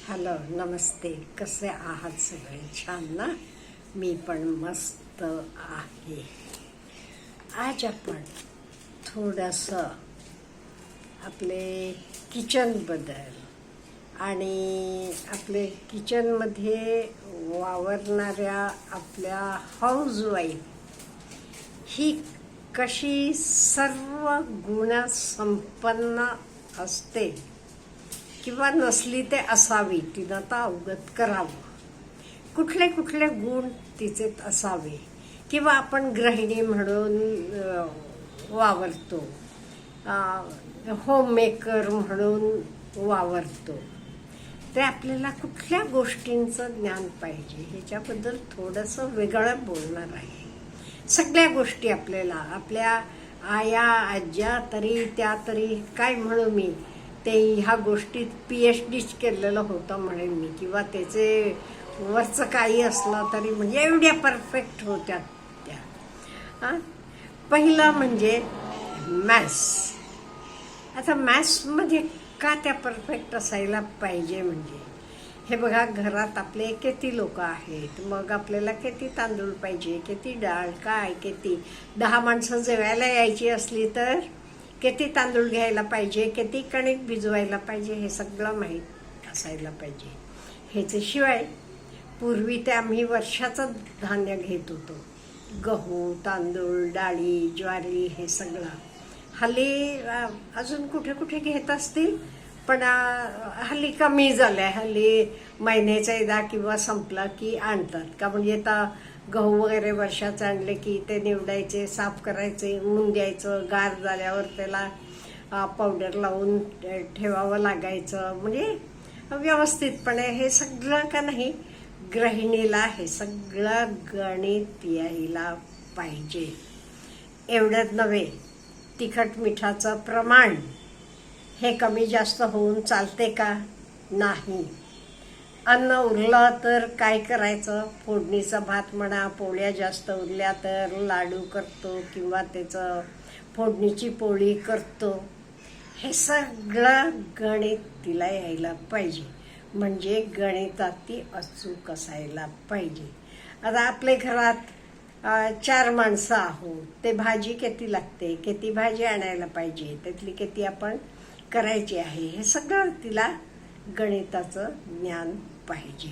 Hello, नमस्ते. कसे आहात सगळे? छान ना? मी पण मस्त आहे. आज आपण थोडंसं आपले किचनबद्दल आणि आपले किचनमध्ये वावरणाऱ्या आपल्या हाऊसवाईफ ही कशी सर्व गुणसंपन्न असते किंवा नसली ते असावी, तिनं तर अवगत करावं. कुठले कुठले गुण तिचे असावे किंवा आपण गृहिणी म्हणून वावरतो, होममेकर म्हणून वावरतो, ते आपल्याला कुठल्या गोष्टींचं ज्ञान पाहिजे ह्याच्याबद्दल थोडंसं वेगळं बोलणार आहे. सगळ्या गोष्टी आपल्याला आपल्या आया आज्या तरी त्या तरी काय म्हणू मी, ते ह्या गोष्टीत PhD केलेलं होतं म्हणेन मी, किंवा त्याचे वरचं काही असलं तरी म्हणजे एवढ्या परफेक्ट होत्या त्या. पहिलं म्हणजे मॅथ्स. आता मॅथ्समध्ये का त्या परफेक्ट असायला पाहिजे म्हणजे हे बघा, घरात आपले किती लोक आहेत, मग आपल्याला किती तांदूळ पाहिजे, किती डाळ, काय किती 10 माणसं जेवायला यायची असली तर किती तांदूळ घ्यायला पाहिजे, किती कणिक भिजवायला पाहिजे, हे सगळं माहीत असायला पाहिजे. ह्याच्याशिवाय पूर्वी ते आम्ही वर्षाचं धान्य घेत होतो, गहू, तांदूळ, डाळी, ज्वारी, हे सगळं. हल्ली अजून कुठे कुठे घेत असतील, पण हल्ली कमी झालंय. हल्ली महिन्याचा एकदा किंवा संपला की आणतात का, म्हणजे आता गहू वगैरे वर्षाचे आणले की ते निवडायचे, साफ करायचे, ऊन द्यायचं, गार झाल्यावर त्याला पावडर लावून ठेवावं लागायचं, म्हणजे व्यवस्थितपणे. हे सगळं का नाही, गृहिणीला हे सगळं गणित यायला पाहिजे. एवढंच नव्हे, तिखट मिठाचं प्रमाण हे कमी जास्त होऊन चालते का? नाही. अन्न उरलं तर काय करायचं? फोडणीचा भात म्हणा, पोळ्या जास्त उरल्या तर लाडू करतो किंवा त्याचं फोडणीची पोळी करतो. हे सगळं गणित तिला यायला पाहिजे, म्हणजे गणितात ती अचूक असायला पाहिजे. आता आपल्या घरात 4 माणसं आहोत, ते भाजी किती लागते, किती भाजी आणायला पाहिजे, त्यातली किती आपण करायची आहे, हे सगळं तिला गणिताचं ज्ञान पाहिजे.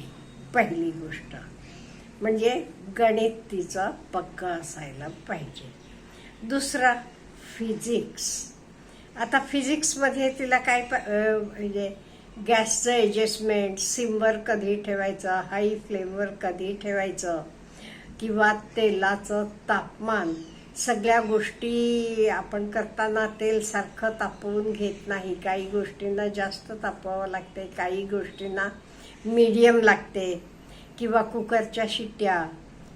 पहिली गोष्ट म्हणजे गणित तिचं पक्का असायला पाहिजे. दुसरा फिजिक्स. आता फिजिक्समध्ये तिला काय म्हणजे गॅसचं ॲडजस्टमेंट, सिमवर कधी ठेवायचं, हाय फ्लेमवर कधी ठेवायचं, किंवा तेलाचं तापमान, सगळ्या गोष्टी आपण करताना तेल सारखं तापवून घेत नाही. काही गोष्टींना जास्त तापवावं लागते, काही गोष्टींना मीडियम लागते. किंवा कुकरच्या शिट्ट्या,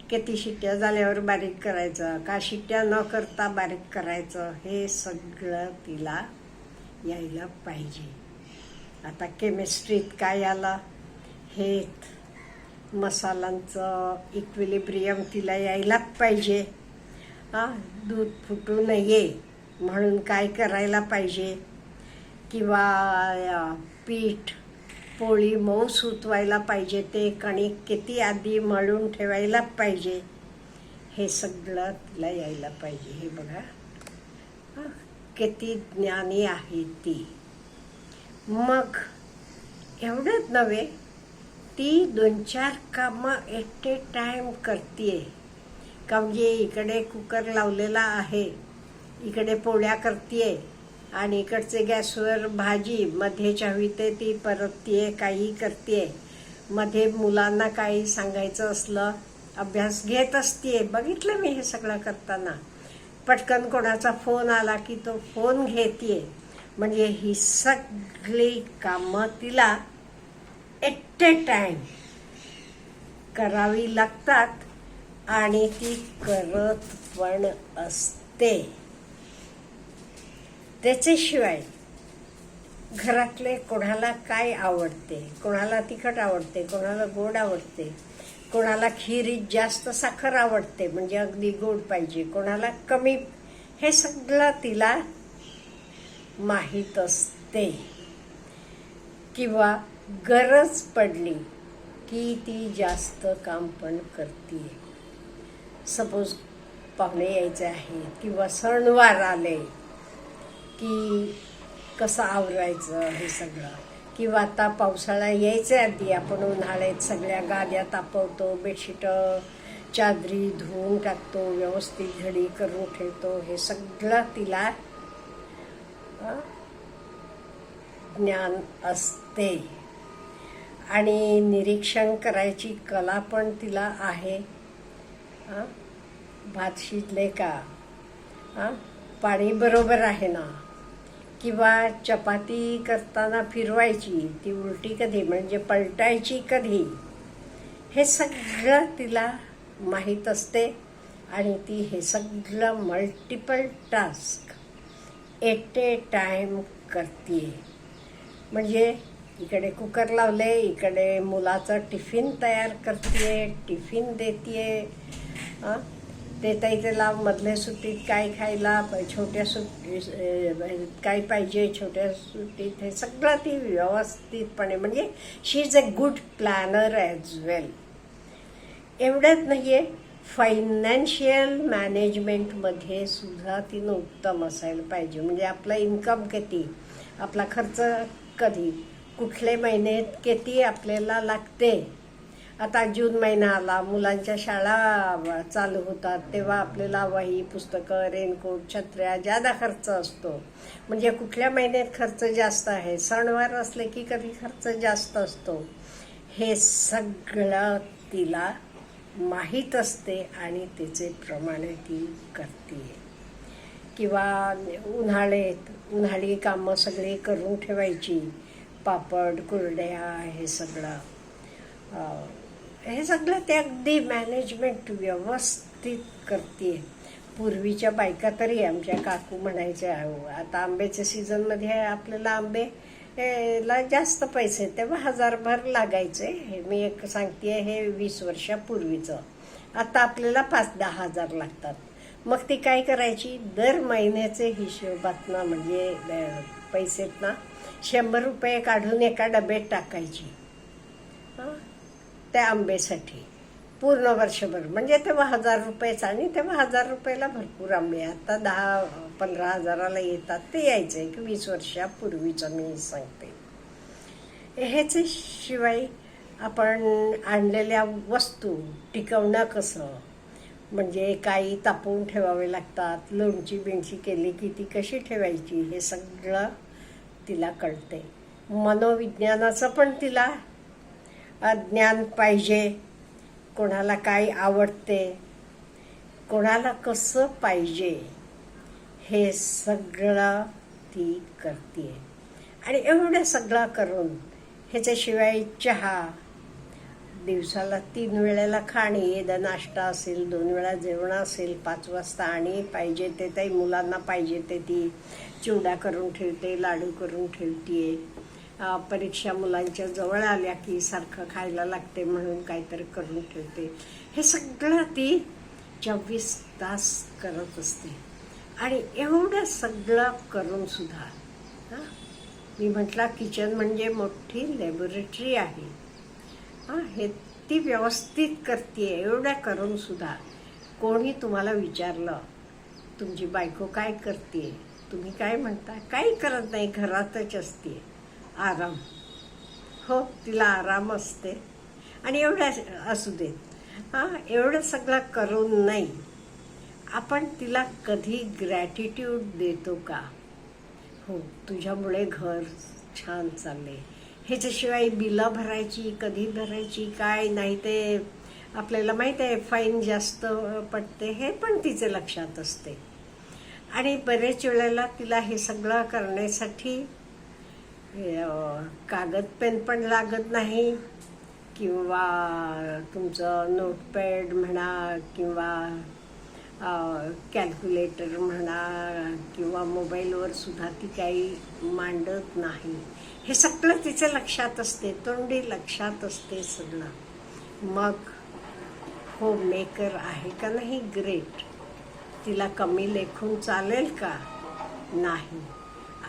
किती शिट्ट्या झाल्यावर बारीक करायचं का, शिट्ट्या न करता बारीक करायचं, हे सगळं तिला यायला पाहिजे. आता केमिस्ट्रीत काय आलं, हे मसाल्यांचं इक्विलिब्रियम तिला यायला पाहिजे. दूध फुटू नये म्हणून काय करायला पाहिजे, किंवा पीठ पोळी मऊ सुतवायला पाहिजे, ते कणिक किती आधी मळून ठेवायला पाहिजे, हे सगळं तिला यायला पाहिजे. हे बघा किती ज्ञानी आहे ती. मग एवढंच नव्हे, ती 2-4 कामं ॲट ए टाइम करते का, म्हणजे इकडे कुकर लावलेला आहे, इकडे पोळ्या करते आणि इकडचे गॅसवर भाजी, मध्ये हवी ते ती परतते, काही करते, मध्ये मुलांना काही सांगायचं असलं अभ्यास घेत असते. बघितलं मी हे सगळं करताना. पटकन कोणाचा फोन आला की तो फोन घेते. म्हणजे ही सगळी कामं तिला ॲट ए टाइम करावी लागतात आणि ती करत पण असते. त्याच्याशिवाय घरातले कोणाला काय आवडते, कोणाला तिखट आवडते, कोणाला गोड आवडते, कोणाला खिरीत जास्त साखर आवडते म्हणजे अगदी गोड पाहिजे, कोणाला कमी, हे सगळं तिला माहीत असते. किंवा गरज पडली की ती जास्त काम पण करते. सपोज पाहुणे यायचे आहे किंवा सणवार आले की कसं आवरायचं हे सगळं, किंवा आता पावसाळा यायच्या आधी आपण उन्हाळ्यात सगळ्या गाद्या तापवतो, बेडशीट चादरी धुवून टाकतो, व्यवस्थित घडी करून ठेवतो. हे सगळं तिला ज्ञान असते आणि निरीक्षण करायची कला पण तिला आहे. भात शिजले का, पाणी बरोबर आहे ना, किंवा चपाती करताना फिरवायची ती उलटी कधी, म्हणजे पलटायची कधी, हे सगळं तिला माहीत असते. आणि ती हे सगळं multiple task at A time करते. म्हणजे इकडे कुकर लावले, इकडे मुलाचं टिफिन तयार करते, टिफिन देते, देता त्याला मधल्या सुट्टीत काय खायला, छोट्या सुट्टीत काय पाहिजे, छोट्या सुट्टीत, हे सगळं ती व्यवस्थितपणे, म्हणजे she is a good planner as well. एवढंच नाही आहे, फायनान्शियल मॅनेजमेंटमध्ये सुद्धा तिनं उत्तम असायला पाहिजे. म्हणजे आपला इन्कम किती, आपला खर्च कधी, कुठले महिन्यात किती आपल्याला लागते. आता जून महिना आला, मुलांच्या शाळा चालू होतात, तेव्हा आपल्याला वही, पुस्तकं, रेनकोट, छत्र्या, जादा खर्च असतो. म्हणजे कुठल्या महिन्यात खर्च जास्त आहे, सणवार असले की कधी खर्च जास्त असतो. हे सगळं तिला माहीत असते आणि त्याचे प्रमाणे ती करते. किंवा उन्हाळी कामं सगळी करून ठेवायची, पापड, कुरड्या, हे सगळं ते अगदी मॅनेजमेंट व्यवस्थित करते. पूर्वीच्या बायका तरी, आमच्या काकू म्हणायच्या, आता आंब्याच्या सीझनमध्ये आपल्याला आंबेला जास्त पैसे, तेव्हा 1000 लागायचे. हे मी एक सांगते, हे 20 वर्षापूर्वीचं. आता आपल्याला 5-10 हजार लागतात. मग ती काय करायची, दर महिन्याचे हिशोबातनं, म्हणजे पैसेतनं 100 रुपये काढून एका डब्यात टाकायची त्या आंब्यासाठी पूर्ण वर्षभर. म्हणजे तेव्हा 1000 रुपयेच, आणि तेव्हा 1000 रुपयाला भरपूर आंबे. आता 10-15 हजाराला येतात. ते यायचे की 20 वर्षापूर्वीचं मी सांगते. ह्याच्याशिवाय आपण आणलेल्या वस्तू टिकवणं कसं, म्हणजे काही तापवून ठेवावे लागतात, लोणची बिणची केली की ती कशी ठेवायची, हे सगळं तिला कळते. मनोविज्ञानाचं पण तिला ज्ञान पाहिजे. कोणाला काय आवडते, कोणाला कसं पाहिजे, हे सगळं ती करते. आणि एवढं सगळं करून, ह्याच्याशिवाय चहा, दिवसाला 3 वेळेला खाणे, नाश्ता असेल, 2 वेळा जेवण असेल, 5 वाजता, आणि पाहिजे ते काही मुलांना पाहिजे ते ती चिवडा करून ठेवते, लाडू करून ठेवते. परीक्षा मुलांच्या जवळ आल्या की सारखं खायला लागते म्हणून काहीतरी करून ठेवते. हे सगळं ती 24 तास करत असते. आणि एवढं सगळं करून सुद्धा, मी म्हटलं किचन म्हणजे मोठी लॅबोरेटरी आहे. हे ती व्यवस्थित करते. एवढं करून सुद्धा कोणी तुम्हाला विचारलं तुमची बायको काय करते, तुम्ही काय म्हणता, काही करत नाही, घरातच असते, आराम. हो, तिला आराम असते. आणि एवढं असू देत, एवढं सगळं करून नाही आपण तिला कधी ग्रॅटिट्यूड देतो का, हो तुझ्यामुळे घर छान चालले. ह्याच्याशिवाय बिलं भरायची, कधी भरायची, काय नाही ते आपल्याला माहीत आहे, फाईन जास्त पडते, हे पण तिचं लक्षात असते. आणि बरेच वेळेला तिला हे सगळं करण्यासाठी कागद पेन पण लागत नाही, किंवा तुमचं नोटपॅड म्हणा, किंवा कॅल्क्युलेटर म्हणा, किंवा मोबाईलवर सुद्धा ती काही मांडत नाही. हे सगळं तिचं लक्षात असते, तोंडी लक्षात असते सगळं. मग होम मेकर आहे का नाही ग्रेट, तिला कमी लेखून चालेल का नाही.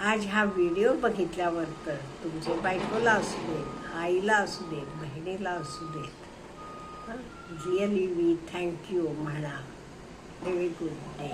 आज हा व्हिडिओ बघितल्यावर तर तुमच्या बायकोला असू दे, आईला असू देत, बहिणीला असू देत, रिअली वी थँक्यू म्हणा. Have a good day.